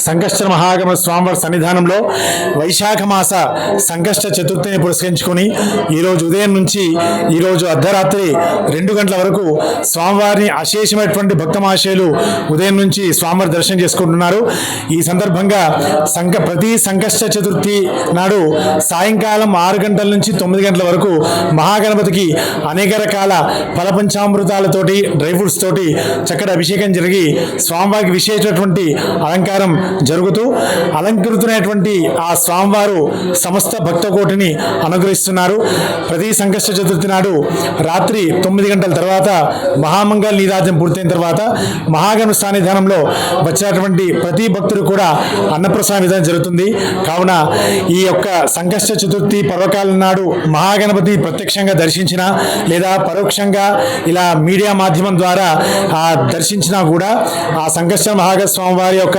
సంకష్ట మహాగమ స్వామివారి సన్నిధానంలో వైశాఖ మాస సంకష్ట చతుర్థిని పురస్కరించుకొని ఈరోజు ఉదయం నుంచి ఈరోజు అర్ధరాత్రి 2 గంటల వరకు స్వామివారిని అశేషమైనటువంటి భక్తమహాశయులు ఉదయం నుంచి స్వామివారి దర్శనం చేసుకుంటున్నారు. ఈ సందర్భంగా ప్రతి సంకష్ట చతుర్థి నాడు సాయంకాలం 6 గంటల నుంచి 9 గంటల వరకు మహాగణపతికి అనేక రకాల ఫలపంచామృతాలతోటి డ్రై ఫ్రూట్స్ తోటి చక్కటి అభిషేకం జరిగి స్వామివారికి విశేషమైనటువంటి అలంకారం జరుగుతూ అలంకృతున్నటువంటి ఆ స్వామివారు సమస్త భక్త కోటిని అనుగ్రహిస్తున్నారు. ప్రతి సంకష్ట చతుర్థి నాడు రాత్రి 9 గంటల తర్వాత మహామంగళ నీరాజనం పూర్తయిన తర్వాత మహాగణపతి సన్నిధానంలో వచ్చినటువంటి ప్రతి భక్తుడు కూడా అన్నప్రసాద విధానం జరుగుతుంది. కావున ఈ యొక్క సంకష్ట చతుర్థి పర్వకాలం నాడు మహాగణపతి ప్రత్యక్షంగా దర్శించిన లేదా పరోక్షంగా ఇలా మీడియా మాధ్యమం ద్వారా దర్శించినా కూడా ఆ సంకష్ట మహాగణ స్వామి వారి యొక్క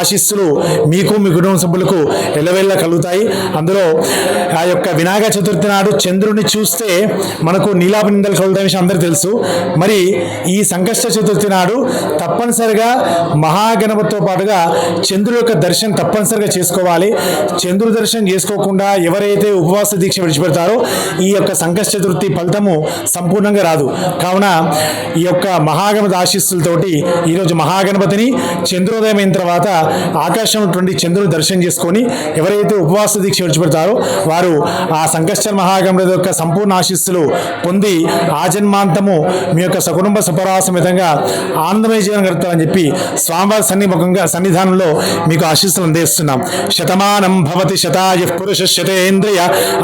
ఆశీస్సులు మీకు మీ కుటుంబ సభ్యులకు ఎల్లవేళ్ళ కలుగుతాయి. అందులో ఆ యొక్క వినాయక చతుర్థి నాడు చంద్రుడిని చూస్తే మనకు నీలాప నిందలు కలుగుతాయి విషయం అందరికీ తెలుసు. మరి ఈ సంకష్ట చతుర్థి నాడు తప్పనిసరిగా మహాగణపతితో పాటుగా చంద్రుడి యొక్క దర్శనం తప్పనిసరిగా చేసుకోవాలి. చంద్రుడి దర్శనం చేసుకోకుండా ఎవరైతే ఉపవాస దీక్ష విడిచిపెడతారో ఈ యొక్క సంకష్ట చతుర్థి ఫలితము సంపూర్ణంగా రాదు. కావున ఈ యొక్క మహాగణపతి ఆశీస్సులతోటి ఈరోజు మహాగణపతిని చంద్రోదయం అయిన తర్వాత ఆకాశంలో చంద్రుని దర్శనం చేసుకొని ఎవరైతే ఉపవాస దీక్ష విడిచిపెడతారో వారు ఆ సంకష్ట మహాగణపతి యొక్క సంపూర్ణ ఆశీస్సులు పొంది ఆజన్మాంతము మీ యొక్క సకుటుంబ సపరాసమితంగా ఆనందమయ జీవనం గడుపుతారని చెప్పి స్వామివారి సన్నిధానంలో మీకు ఆశీస్సులు అందిస్తున్నాం. శతమానం భవతి శతాయు పురుష శతేంద్రియ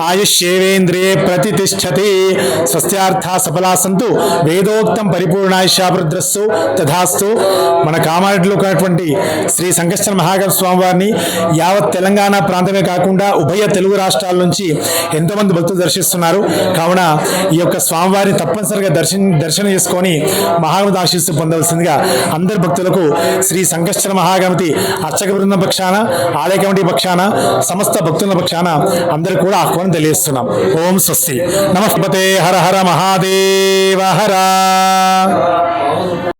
ఆయుష్యేవేంద్రియే ప్రతిష్టతి. స్వస్త్యార్థ సఫలా సంతు వేదోక్తం పరిపూర్ణాయుష్యాభివృద్ధిరస్సు తథాస్తు. మన కామారెడ్డిలో ఉన్నటువంటి శ్రీ సంకష్ట మహాగణ స్వామివారిని యావత్ తెలంగాణ ప్రాంతమే కాకుండా ఉభయ తెలుగు రాష్ట్రాల నుంచి ఎంతోమంది భక్తులు దర్శిస్తున్నారు. కావున ఈ యొక్క స్వామివారిని తప్పనిసరిగా దర్శనం చేసుకొని మహాగణపతి ఆశీస్సు పొందవలసిందిగా అందరి భక్తులకు శ్రీ సంకష్ట మహాగణపతి అర్చక బృందం పక్షాన ఆలయ కమిటీ పక్షాన సమస్త భక్తుల పక్షాన అందరికీ కూడా ఆహ్వానం తెలియజేస్తున్నాం. ఓం స్వస్తి. నమస్తే. హర హర మహాదేవ హర.